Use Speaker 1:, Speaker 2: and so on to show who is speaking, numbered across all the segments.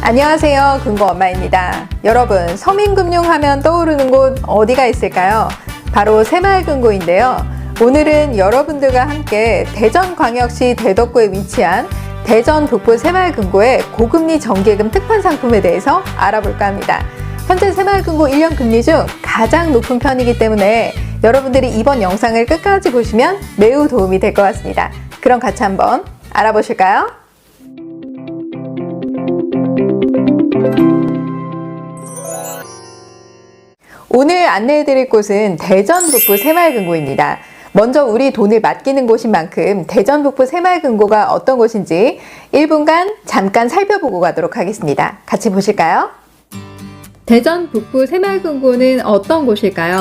Speaker 1: 안녕하세요. 금고엄마입니다. 여러분, 서민금융 하면 떠오르는 곳 어디가 있을까요? 바로 새마을금고인데요. 오늘은 여러분들과 함께 대전광역시 대덕구에 위치한 대전 북부 새마을금고의 고금리 정기예금 특판 상품에 대해서 알아볼까 합니다. 현재 새마을금고 1년 금리 중 가장 높은 편이기 때문에 여러분들이 이번 영상을 끝까지 보시면 매우 도움이 될 것 같습니다. 그럼 같이 한번 알아보실까요? 오늘 안내해드릴 곳은 대전 북부 새마을금고입니다. 먼저 우리 돈을 맡기는 곳인 만큼 대전 북부 새마을금고가 어떤 곳인지 1분간 잠깐 살펴보고 가도록 하겠습니다. 같이 보실까요? 대전 북부 새마을금고는 어떤 곳일까요?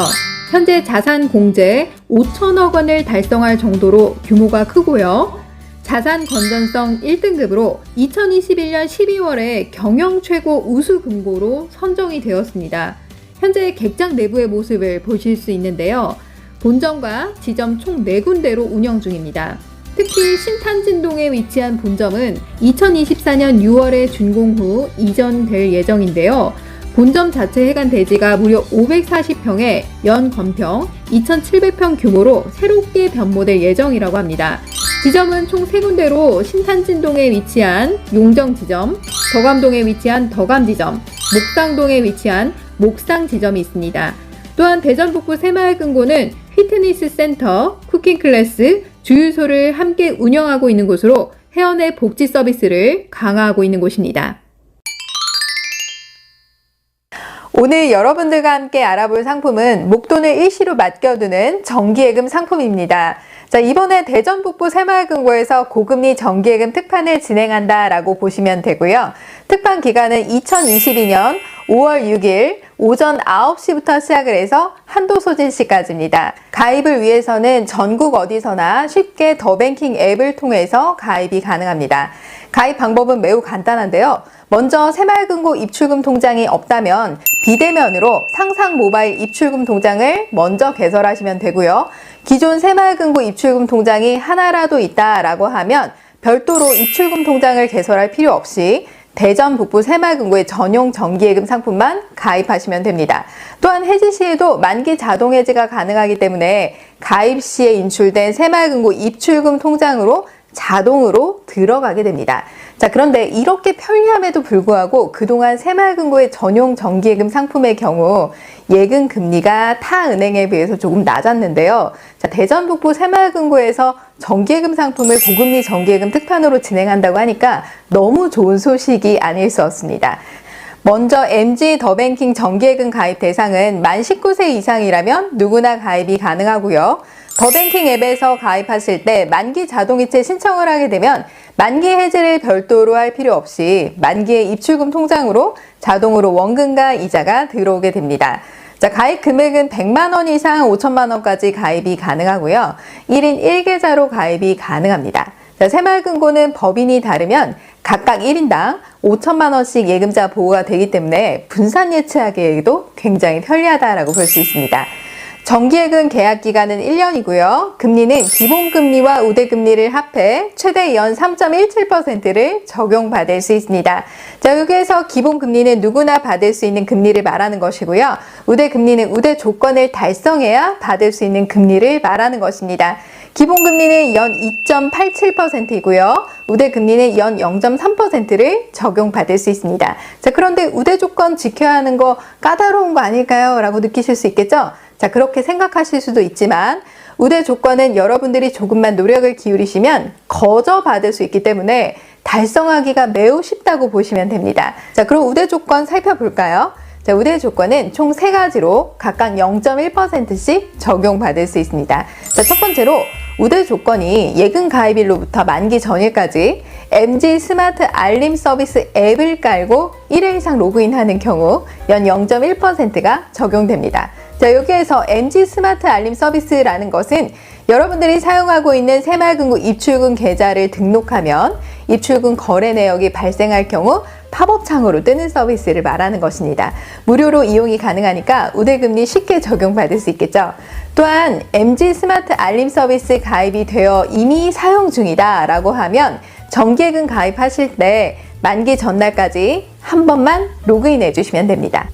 Speaker 1: 현재 자산 공제 5천억 원을 달성할 정도로 규모가 크고요. 자산 건전성 1등급으로 2021년 12월에 경영 최고 우수 금고로 선정이 되었습니다. 현재 객장 내부의 모습을 보실 수 있는데요. 본점과 지점 총 4군데로 운영 중입니다. 특히 신탄진동에 위치한 본점은 2024년 6월에 준공 후 이전될 예정인데요. 본점 자체 해관 대지가 무려 540평에 연 건평 2,700평 규모로 새롭게 변모될 예정이라고 합니다. 지점은 총 3군데로 신탄진동에 위치한 용정지점, 덕암동에 위치한 덕암지점, 목상동에 위치한 목상지점이 있습니다. 또한 대전 북부 새마을금고는 피트니스 센터, 쿠킹 클래스, 주유소를 함께 운영하고 있는 곳으로 회원의 복지 서비스를 강화하고 있는 곳입니다. 오늘 여러분들과 함께 알아볼 상품은 목돈을 일시로 맡겨두는 정기예금 상품입니다. 자, 이번에 대전 북부 새마을금고에서 고금리 정기예금 특판을 진행한다라고 보시면 되고요. 특판 기간은 2022년 5월 6일 오전 9시부터 시작을 해서 한도 소진 시까지입니다. 가입을 위해서는 전국 어디서나 쉽게 더뱅킹 앱을 통해서 가입이 가능합니다. 가입 방법은 매우 간단한데요. 먼저 새마을금고 입출금 통장이 없다면 비대면으로 상상 모바일 입출금 통장을 먼저 개설하시면 되고요. 기존 새마을금고 입출금 통장이 하나라도 있다라고 하면 별도로 입출금 통장을 개설할 필요 없이 대전 북부 새마을금고의 전용 정기예금 상품만 가입하시면 됩니다. 또한 해지 시에도 만기 자동 해지가 가능하기 때문에 가입 시에 인출된 새마을금고 입출금 통장으로 자동으로 들어가게 됩니다. 자, 그런데 이렇게 편리함에도 불구하고 그동안 새마을금고의 전용 정기예금 상품의 경우 예금 금리가 타 은행에 비해서 조금 낮았는데요. 자, 대전 북부 새마을금고에서 정기예금 상품을 고금리 정기예금 특판으로 진행한다고 하니까 너무 좋은 소식이 아닐 수 없습니다. 먼저 MG 더뱅킹 정기예금 가입 대상은 만 19세 이상이라면 누구나 가입이 가능하고요. 더뱅킹 앱에서 가입하실 때 만기 자동이체 신청을 하게 되면 만기 해지를 별도로 할 필요 없이 만기의 입출금 통장으로 자동으로 원금과 이자가 들어오게 됩니다. 자, 가입 금액은 100만 원 이상 5천만 원까지 가입이 가능하고요. 1인 1계좌로 가입이 가능합니다. 자, 새마을금고는 법인이 다르면 각각 1인당 5천만 원씩 예금자 보호가 되기 때문에 분산 예치하기에도 굉장히 편리하다라고 볼 수 있습니다. 정기예금 계약 기간은 1년이고요. 금리는 기본금리와 우대금리를 합해 최대 연 3.17%를 적용받을 수 있습니다. 자, 여기에서 기본금리는 누구나 받을 수 있는 금리를 말하는 것이고요. 우대금리는 우대 조건을 달성해야 받을 수 있는 금리를 말하는 것입니다. 기본금리는 연 2.87%이고요. 우대금리는 연 0.3%를 적용받을 수 있습니다. 자, 그런데 우대 조건 지켜야 하는 거 까다로운 거 아닐까요? 라고 느끼실 수 있겠죠? 자, 그렇게 생각하실 수도 있지만 우대 조건은 여러분들이 조금만 노력을 기울이시면 거저 받을 수 있기 때문에 달성하기가 매우 쉽다고 보시면 됩니다. 자, 그럼 우대 조건 살펴볼까요? 자, 우대 조건은 총 3가지로 각각 0.1%씩 적용받을 수 있습니다. 자, 첫 번째로 우대 조건이 예금 가입일로부터 만기 전일까지 MG 스마트 알림 서비스 앱을 깔고 1회 이상 로그인하는 경우 연 0.1%가 적용됩니다. 자, 여기에서 MG 스마트 알림 서비스라는 것은 여러분들이 사용하고 있는 새마을금고 입출금 계좌를 등록하면 입출금 거래 내역이 발생할 경우 팝업창으로 뜨는 서비스를 말하는 것입니다. 무료로 이용이 가능하니까 우대금리 쉽게 적용받을 수 있겠죠. 또한 MG 스마트 알림 서비스 가입이 되어 이미 사용 중이다 라고 하면 정기예금 가입하실 때 만기 전날까지 한 번만 로그인해 주시면 됩니다.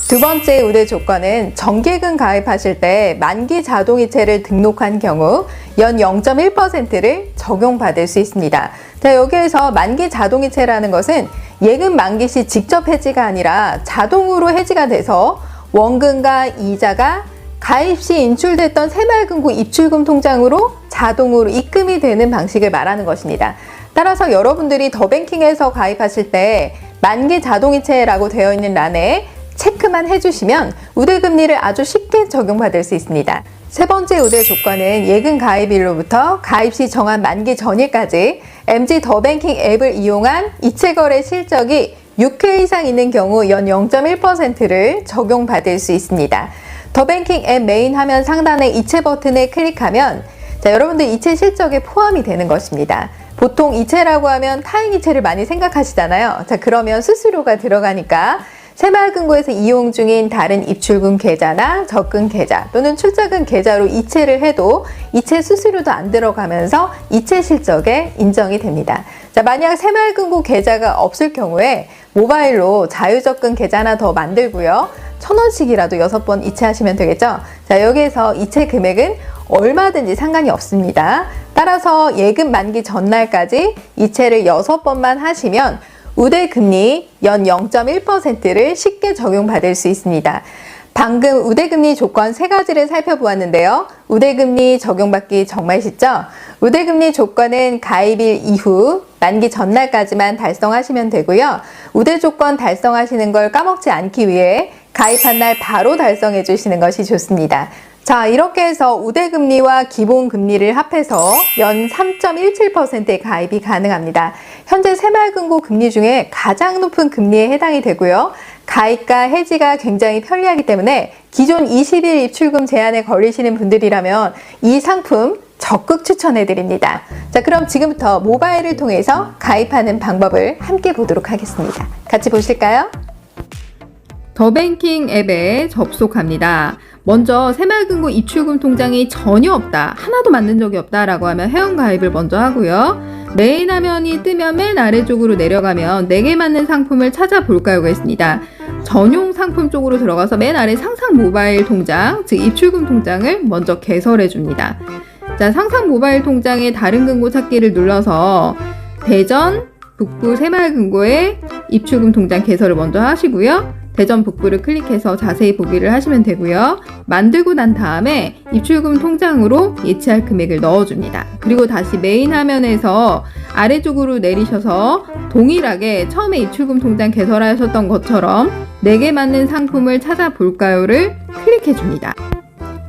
Speaker 1: 두 번째 우대 조건은 정기예금 가입하실 때 만기 자동이체를 등록한 경우 연 0.1%를 적용받을 수 있습니다. 자, 여기에서 만기 자동이체라는 것은 예금 만기 시 직접 해지가 아니라 자동으로 해지가 돼서 원금과 이자가 가입 시 인출됐던 새마을금고 입출금 통장으로 자동으로 입금이 되는 방식을 말하는 것입니다. 따라서 여러분들이 더뱅킹에서 가입하실 때 만기 자동이체라고 되어 있는 란에 체크만 해주시면 우대금리를 아주 쉽게 적용받을 수 있습니다. 세 번째 우대 조건은 예금 가입일로부터 가입 시 정한 만기 전일까지 MG 더뱅킹 앱을 이용한 이체거래 실적이 6회 이상 있는 경우 연 0.1%를 적용받을 수 있습니다. 더뱅킹 앱 메인 화면 상단의 이체 버튼을 클릭하면 자, 여러분들 이체 실적에 포함이 되는 것입니다. 보통 이체라고 하면 타인 이체를 많이 생각하시잖아요. 자, 그러면 수수료가 들어가니까 새마을금고에서 이용 중인 다른 입출금 계좌나 적금 계좌 또는 출자금 계좌로 이체를 해도 이체 수수료도 안 들어가면서 이체 실적에 인정이 됩니다. 자, 만약 새마을금고 계좌가 없을 경우에 모바일로 자유적금 계좌 하나 더 만들고요. 1,000원씩이라도 6번 이체하시면 되겠죠. 자, 여기에서 이체 금액은 얼마든지 상관이 없습니다. 따라서 예금 만기 전날까지 이체를 6번만 하시면 우대금리 연 0.1%를 쉽게 적용받을 수 있습니다. 방금 우대금리 조건 3가지를 살펴보았는데요. 우대금리 적용받기 정말 쉽죠? 우대금리 조건은 가입일 이후 만기 전날까지만 달성하시면 되고요. 우대 조건 달성하시는 걸 까먹지 않기 위해 가입한 날 바로 달성해 주시는 것이 좋습니다. 자, 이렇게 해서 우대금리와 기본금리를 합해서 연 3.17%의 가입이 가능합니다. 현재 새마을금고 금리 중에 가장 높은 금리에 해당이 되고요. 가입과 해지가 굉장히 편리하기 때문에 기존 20일 입출금 제한에 걸리시는 분들이라면 이 상품 적극 추천해 드립니다. 자, 그럼 지금부터 모바일을 통해서 가입하는 방법을 함께 보도록 하겠습니다. 같이 보실까요?
Speaker 2: 더뱅킹 앱에 접속합니다. 먼저 새마을금고 입출금 통장이 전혀 없다, 하나도 만든 적이 없다 라고 하면 회원가입을 먼저 하고요. 메인 화면이 뜨면 맨 아래쪽으로 내려가면 내게 맞는 상품을 찾아볼까요가 있습니다. 전용 상품 쪽으로 들어가서 맨 아래 상상 모바일 통장, 즉 입출금 통장을 먼저 개설해 줍니다. 자, 상상 모바일 통장의 다른 금고 찾기를 눌러서 대전 북부 새마을금고의 입출금 통장 개설을 먼저 하시고요. 대전 북부를 클릭해서 자세히 보기를 하시면 되고요. 만들고 난 다음에 입출금 통장으로 예치할 금액을 넣어줍니다. 그리고 다시 메인 화면에서 아래쪽으로 내리셔서 동일하게 처음에 입출금 통장 개설하셨던 것처럼 내게 맞는 상품을 찾아볼까요를 클릭해줍니다.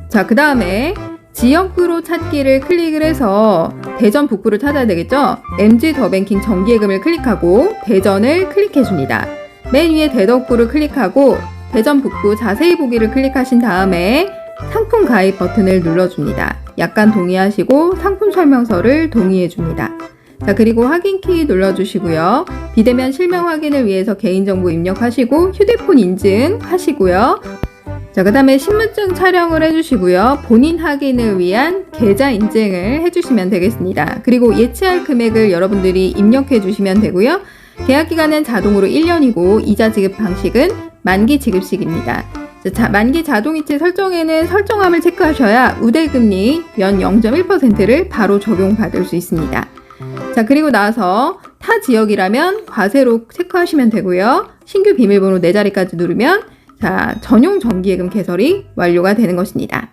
Speaker 2: 자, 그 다음에 지역구로 찾기를 클릭을 해서 대전 북부를 찾아야 되겠죠? MG 더뱅킹 정기예금을 클릭하고 대전을 클릭해줍니다. 맨 위에 대덕구를 클릭하고 대전 북부 자세히 보기를 클릭하신 다음에 상품 가입 버튼을 눌러줍니다. 약관 동의하시고 상품 설명서를 동의해줍니다. 자, 그리고 확인키 눌러주시고요. 비대면 실명 확인을 위해서 개인정보 입력하시고 휴대폰 인증하시고요. 자, 그 다음에 신분증 촬영을 해주시고요. 본인 확인을 위한 계좌 인증을 해주시면 되겠습니다. 그리고 예치할 금액을 여러분들이 입력해 주시면 되고요. 계약기간은 자동으로 1년이고 이자 지급 방식은 만기 지급식입니다. 자, 만기 자동이체 설정에는 설정함을 체크하셔야 우대금리 연 0.1%를 바로 적용받을 수 있습니다. 자, 그리고 나서 타 지역이라면 과세로 체크하시면 되고요. 신규 비밀번호 4자리까지 누르면 자, 전용 정기예금 개설이 완료가 되는 것입니다.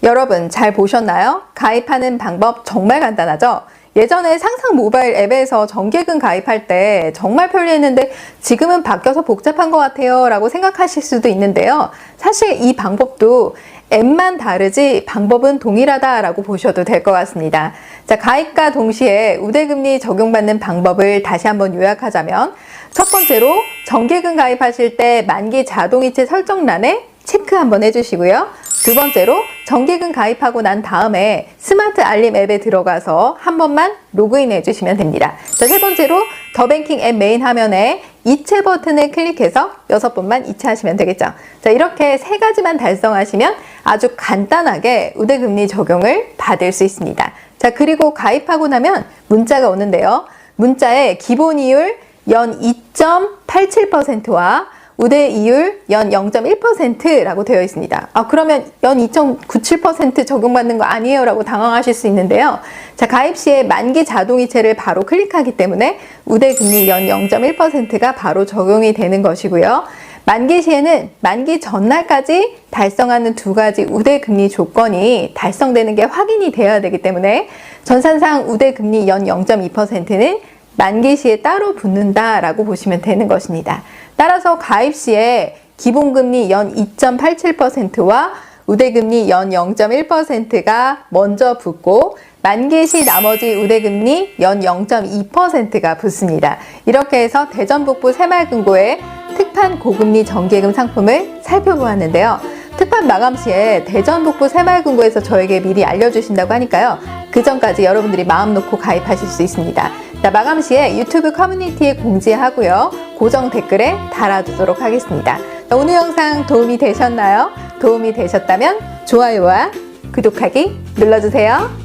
Speaker 1: 여러분 잘 보셨나요? 가입하는 방법 정말 간단하죠? 예전에 상상 모바일 앱에서 정기예금 가입할 때 정말 편리했는데 지금은 바뀌어서 복잡한 것 같아요 라고 생각하실 수도 있는데요. 사실 이 방법도 앱만 다르지 방법은 동일하다라고 보셔도 될 것 같습니다. 자, 가입과 동시에 우대금리 적용받는 방법을 다시 한번 요약하자면 첫 번째로 정기예금 가입하실 때 만기 자동이체 설정란에 체크 한번 해주시고요. 두 번째로 정기예금 가입하고 난 다음에 스마트 알림 앱에 들어가서 한 번만 로그인 해주시면 됩니다. 자, 세 번째로 더뱅킹 앱 메인 화면에 이체 버튼을 클릭해서 6번만 이체하시면 되겠죠. 자, 이렇게 3가지만 달성하시면 아주 간단하게 우대금리 적용을 받을 수 있습니다. 자, 그리고 가입하고 나면 문자가 오는데요. 문자에 기본 이율 연 2.87%와 우대 이율 연 0.1%라고 되어 있습니다. 그러면 연 2.97% 적용받는 거 아니에요? 라고 당황하실 수 있는데요. 자, 가입 시에 만기 자동이체를 바로 클릭하기 때문에 우대 금리 연 0.1%가 바로 적용이 되는 것이고요. 만기 시에는 만기 전날까지 달성하는 두 가지 우대 금리 조건이 달성되는 게 확인이 되어야 되기 때문에 전산상 우대 금리 연 0.2%는 만기 시에 따로 붙는다라고 보시면 되는 것입니다. 따라서 가입 시에 기본금리 연 2.87%와 우대금리 연 0.1%가 먼저 붙고 만기 시 나머지 우대금리 연 0.2%가 붙습니다. 이렇게 해서 대전북부 새마을금고의 특판 고금리 정기예금 상품을 살펴보았는데요. 특판 마감 시에 대전북부 새마을금고에서 저에게 미리 알려주신다고 하니까요. 그 전까지 여러분들이 마음 놓고 가입하실 수 있습니다. 자, 마감 시에 유튜브 커뮤니티에 공지하고요. 고정 댓글에 달아두도록 하겠습니다. 자, 오늘 영상 도움이 되셨나요? 도움이 되셨다면 좋아요와 구독하기 눌러주세요.